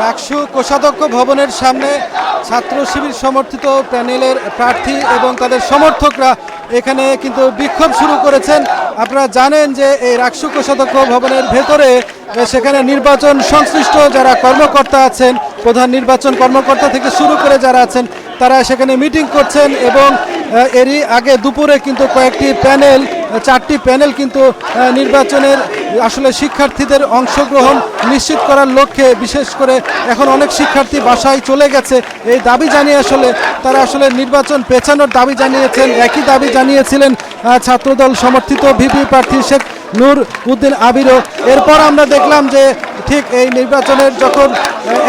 রাকসু কোষাধ্যক্ষ ভবনের সামনে ছাত্র শিবির সমর্থিত প্যানেলের প্রার্থী এবং তাদের সমর্থকরা এখানে কিন্তু বিক্ষোভ শুরু করেছেন। আপনারা জানেন যে এই রাকসু কোষাধ্যক্ষ ভবনের ভেতরে সেখানে নির্বাচন সংশ্লিষ্ট যারা কর্মকর্তা আছেন, প্রধান নির্বাচন কর্মকর্তা থেকে শুরু করে যারা আছেন তারা সেখানে মিটিং করছেন এবং এরই আগে দুপুরে কিন্তু কয়েকটি প্যানেল, 4টি প্যানেল কিন্তু নির্বাচনের আসলে শিক্ষার্থীদের অংশগ্রহণ নিশ্চিত করার লক্ষ্যে, বিশেষ করে এখন অনেক শিক্ষার্থী বাসায় চলে গেছে, এই দাবি জানিয়ে তারা আসলে নির্বাচন পেছানোর দাবি জানিয়েছেন। একই দাবি জানিয়েছিলেন ছাত্রদল সমর্থিত ভিপি প্রার্থী শেখ নূর উদ্দিন আবিরও। এরপর আমরা দেখলাম যে ঠিক এই নির্বাচনের যখন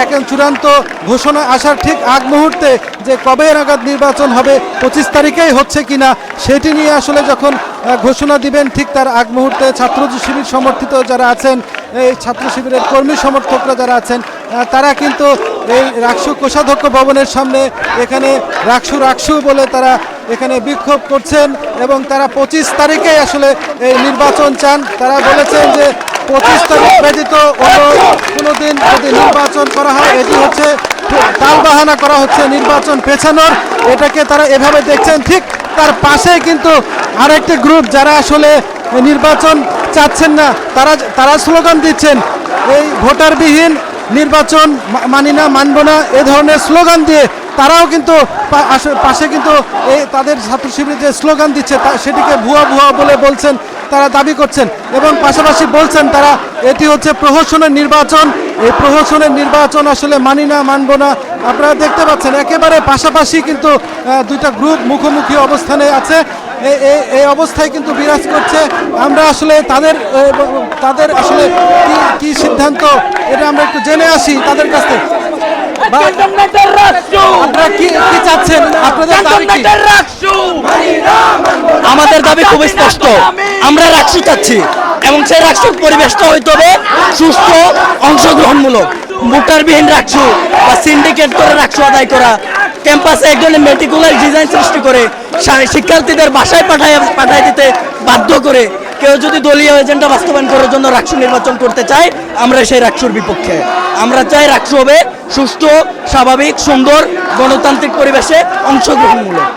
এখন চূড়ান্ত ঘোষণা আসার ঠিক আগ মুহূর্তে যে কবে নাগাদ নির্বাচন হবে, 25 তারিখেই হচ্ছে কিনা সেটি নিয়ে আসলে যখন ঘোষণা দিবেন ঠিক তার আগ মুহূর্তে ছাত্র শিবির সমর্থিত যারা আছেন, এই ছাত্র শিবিরের কর্মী সমর্থকরা যারা আছেন তারা কিন্তু এই রাকসু কোষাধ্যক্ষ ভবনের সামনে এখানে রাকসু বলে তারা এখানে বিক্ষোভ করছেন এবং তারা 25 তারিখেই আসলে এই নির্বাচন চান। তারা বলেছেন যে 25 তারিখ ব্যতীত অন্য কোনো দিন যদি নির্বাচন করা হয় এটি হচ্ছে টালবাহানা করা হচ্ছে নির্বাচন পেছানোর, এটাকে তারা এভাবে দেখছেন। ঠিক তার পাশে কিন্তু আরেকটি গ্রুপ যারা আসলে নির্বাচন চাচ্ছেন না, তারা স্লোগান দিচ্ছেন এই ভোটারবিহীন নির্বাচন মানি না, মানব না, এ ধরনের স্লোগান দিয়ে তারাও কিন্তু পাশে কিন্তু এই তাদের ছাত্র শিবির যে স্লোগান দিচ্ছে সেটিকে ভুয়া বলে বলছেন, তারা দাবি করছেন এবং পাশাপাশি বলছেন তারা এটি হচ্ছে প্রহসনের নির্বাচন, এই প্রহসনের নির্বাচন আসলে মানি না, মানব না। আপনারা দেখতে পাচ্ছেন একেবারে পাশাপাশি কিন্তু দুইটা গ্রুপ মুখোমুখি অবস্থানে আছে, এই অবস্থায় কিন্তু বিরাজ করছে। আমরা আসলে তাদের আসলে কি সিদ্ধান্ত এটা আমরা একটু জেনে আসি তাদের কাছ থেকে। আপনারা কি চাচ্ছেন? আপনাদের দাবি কি? আমাদের দাবি খুব স্পষ্ট, আমরা রাকসু চাচ্ছি এবং সেই রাকসুর পরিবেশটা হইতে হবে সুস্থ, অংশগ্রহণমূলক। ভোটারবিহীন রাকসু বা সিন্ডিকেট করে রাকসু আদায় করা, ক্যাম্পাসে একজনের মেটিকুলার ডিজাইন সৃষ্টি করে শিক্ষার্থীদের বাসায় পাঠায় দিতে বাধ্য করে কেউ যদি দলীয় এজেন্ডা বাস্তবায়ন করার জন্য রাকসু নির্বাচন করতে চায়, আমরা সেই রাকসুর বিপক্ষে। আমরা চাই রাকসু হবে সুষ্ঠু, স্বাভাবিক, সুন্দর, গণতান্ত্রিক পরিবেশে অংশগ্রহণমূলক।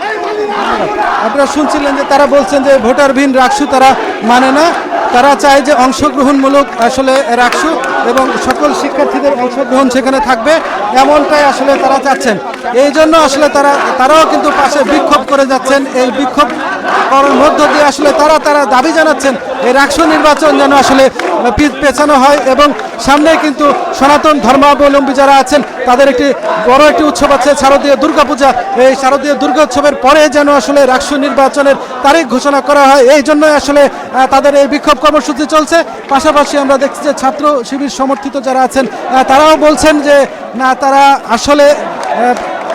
আপনারা শুনছিলেন যে তারা বলছেন যে ভোটারবিহীন রাকসু তারা মানে না, তারা চায় যে অংশগ্রহণমূলক আসলে রাকসু এবং সকল শিক্ষার্থীদের অংশগ্রহণ সেখানে থাকবে, এমনটাই আসলে তারা চাচ্ছেন। এই জন্য আসলে তারাও কিন্তু পাশে বিক্ষোভ করে যাচ্ছেন। এই বিক্ষোভ করার মধ্য দিয়ে আসলে তারা দাবি জানাচ্ছেন এই রাকসু নির্বাচন যেন আসলে পেছানো হয় এবং সামনে কিন্তু সনাতন ধর্মাবলম্বী যারা আছেন তাদের একটি বড় একটি উৎসব আছে শারদীয় দুর্গাপূজা, এই শারদীয় দুর্গোৎসবের পরে যেন আসলে রাকসু নির্বাচনের তারিখ ঘোষণা করা হয়, এই জন্যই আসলে তাদের এই বিক্ষোভ কর্মসূচি চলছে। পাশাপাশি আমরা দেখছি যে ছাত্র শিবির সমর্থিত যারা আছেন তারাও বলছেন যে না, তারা আসলে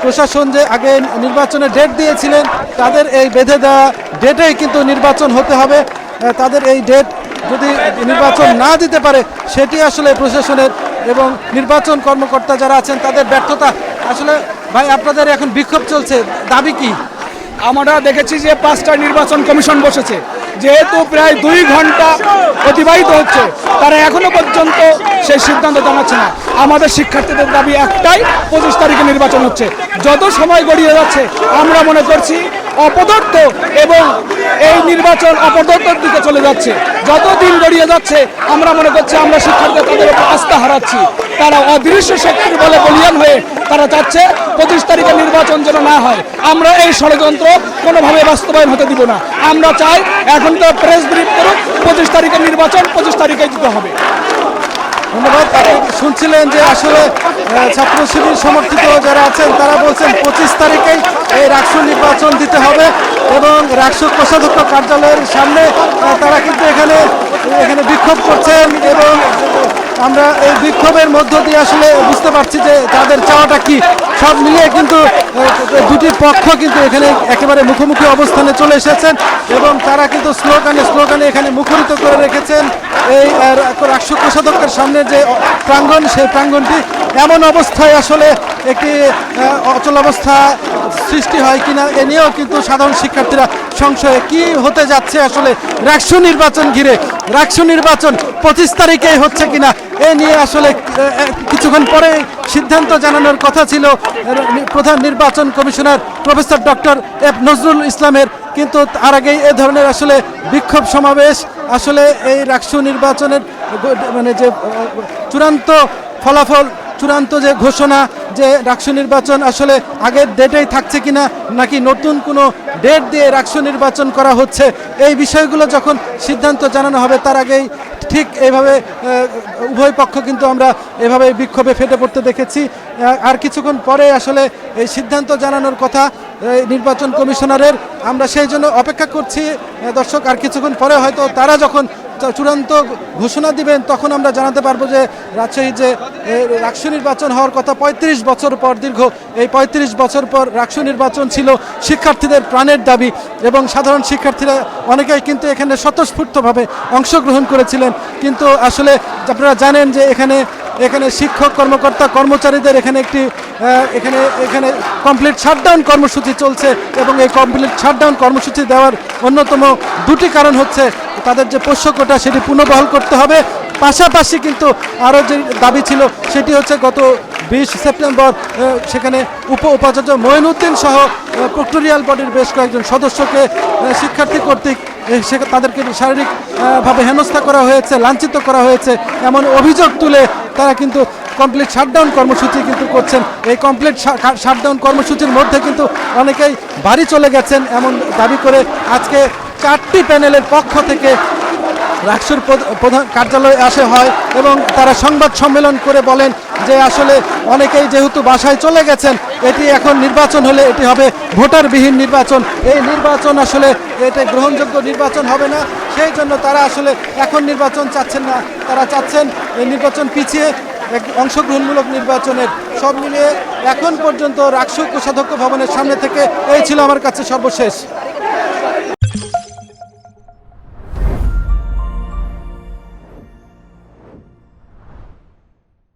প্রশাসন যে আগে নির্বাচনের ডেট দিয়েছিলেন তাদের এই বেঁধে দেওয়া ডেটেই কিন্তু নির্বাচন হতে হবে, তাদের এই ডেট যদি নির্বাচন না দিতে পারে সেটি আসলে প্রশাসনের এবং নির্বাচন কর্মকর্তা যারা আছেন তাদের ব্যর্থতা। আসলে ভাই আপনাদের এখন বিক্ষোভ চলছে, দাবি কি? আমরা দেখেছি যে 5টা নির্বাচন কমিশন বসেছে, যেহেতু প্রায় 2 ঘন্টা অতিবাহিত হচ্ছে, তারা এখনো পর্যন্ত সেই সিদ্ধান্ত জানাচ্ছে না। আমাদের শিক্ষার্থীদের দাবি একটাই, 25 তারিখে নির্বাচন হচ্ছে। যত সময় গড়িয়ে যাচ্ছে আমরা মনে করছি অপদার্থ এবং এই নির্বাচন অপদার্থের দিকে চলে যাচ্ছে। যত দিন গড়িয়ে যাচ্ছে আমরা মনে করছি আমরা শিক্ষার্থীদের তাদের উপর আস্থা হারাচ্ছি। তারা অদৃশ্য শক্তির বলে বলিয়ান হয়ে তারা চাচ্ছে 25 তারিখে নির্বাচন যেন না হয়। আমরা এই ষড়যন্ত্র কোনোভাবে বাস্তবায়ন হতে দিব না। আমরা চাই এখন তো প্রেস ব্রিফ করুক, 25 তারিখে নির্বাচন 25 তারিখে দিতে হবে। ধন্যবাদ। শুনছিলেন যে আসলে ছাত্র শিবির সমর্থিত যারা আছেন তারা বলছেন 25 তারিখেই এই রাকসু নির্বাচন দিতে হবে এবং রাকসু কোষাধ্যক্ষ কার্যালয়ের সামনে তারা কিন্তু এখানে বিক্ষোভ করছেন এবং আমরা এই বিক্ষোভের মধ্য দিয়ে আসলে বুঝতে পারছি যে তাদের চাওয়াটা কি। সব মিলিয়ে কিন্তু দুটি পক্ষ কিন্তু এখানে একেবারে মুখোমুখি অবস্থানে চলে এসেছেন এবং তারা কিন্তু স্লোগানে এখানে মুখরিত করে রেখেছেন এই রাকসু কোষাধ্যক্ষের সামনে যে প্রাঙ্গণ, সেই প্রাঙ্গণটি এমন অবস্থায় আসলে একটি অচলাবস্থা সৃষ্টি হয় কিনা এ নিয়েও কিন্তু সাধারণ শিক্ষার্থীরা সংশয়ে কি হতে যাচ্ছে আসলে রাকসু নির্বাচন ঘিরে। রাকসু নির্বাচন 25 তারিখেই হচ্ছে কিনা এ নিয়ে আসলে কিছুক্ষণ পরে সিদ্ধান্ত জানানোর কথা ছিল প্রধান নির্বাচন commissioner professor doctor F Nazrul ইসলামের, কিন্তু তার আগেই এ ধরনের আসলে বিক্ষোভ সমাবেশ আসলে এই রাকসু নির্বাচনের মানে যে চূড়ান্ত ফলাফল, চূড়ান্ত যে ঘোষণা যে রাকসু নির্বাচন আসলে আগের ডেটেই থাকছে কিনা নাকি নতুন কোনো ডেট দিয়ে রাকসু নির্বাচন করা হচ্ছে, এই বিষয়গুলো যখন সিদ্ধান্ত জানানো হবে তার আগেই ঠিক এইভাবে উভয় পক্ষ কিন্তু আমরা এভাবে বিক্ষোভে ফেটে পড়তে দেখেছি। আর কিছুক্ষণ পরে আসলে এই সিদ্ধান্ত জানানোর কথা নির্বাচন কমিশনারের, আমরা সেই জন্য অপেক্ষা করছি দর্শক। আর কিছুক্ষণ পরে হয়তো তারা যখন চূড়ান্ত ঘোষণা দিবেন তখন আমরা জানাতে পারবো যে রাজশাহী যে রাকসু নির্বাচন হওয়ার কথা 35 বছর পর, দীর্ঘ এই 35 বছর পর রাকসু নির্বাচন ছিল শিক্ষার্থীদের প্রাণের দাবি এবং সাধারণ শিক্ষার্থীরা অনেকেই কিন্তু এখানে স্বতঃস্ফূর্তভাবে অংশগ্রহণ করেছিলেন। কিন্তু আসলে আপনারা জানেন যে এখানে শিক্ষক কর্মকর্তা কর্মচারীদের এখানে একটি এখানে কমপ্লিট শাটডাউন কর্মসূচি চলছে এবং এই কমপ্লিট শাটডাউন কর্মসূচি দেওয়ার অন্যতম দুটি কারণ হচ্ছে তাদের যে পোষ্য কোটা সেটি পুনর্বহাল করতে হবে, পাশাপাশি কিন্তু আরও যে দাবি ছিল সেটি হচ্ছে গত 20 সেপ্টেম্বর সেখানে উপাচার্য মঈনুদ্দিন সহ প্রক্টোরিয়াল বডির বেশ কয়েকজন সদস্যকে শিক্ষার্থী কর্তৃক তাদেরকে শারীরিকভাবে হেনস্থা করা হয়েছে, লাঞ্ছিত করা হয়েছে এমন অভিযোগ তুলে তারা কিন্তু কমপ্লিট শাটডাউন কর্মসূচি কিন্তু করছেন। এই কমপ্লিট শাটডাউন কর্মসূচির মধ্যে কিন্তু অনেকেই বাড়ি চলে গেছেন এমন দাবি করে আজকে 4টি প্যানেলের পক্ষ থেকে রাকসুর প্রধান কার্যালয়ে আসা হয় এবং তারা সংবাদ সম্মেলন করে বলেন যে আসলে অনেকেই যেহেতু বাসায় চলে গেছেন, এটি এখন নির্বাচন হলে এটি হবে ভোটারবিহীন নির্বাচন, এই নির্বাচন আসলে এটা গ্রহণযোগ্য নির্বাচন হবে না, সেই জন্য তারা আসলে এখন নির্বাচন চাচ্ছেন না, তারা চাচ্ছেন এই নির্বাচন পিছিয়ে অংশগ্রহণমূলক নির্বাচনের। সব মিলিয়ে এখন পর্যন্ত রাকসু কোষাধ্যক্ষ ভবনের সামনে থেকে এই ছিল আমার কাছে সর্বশেষ।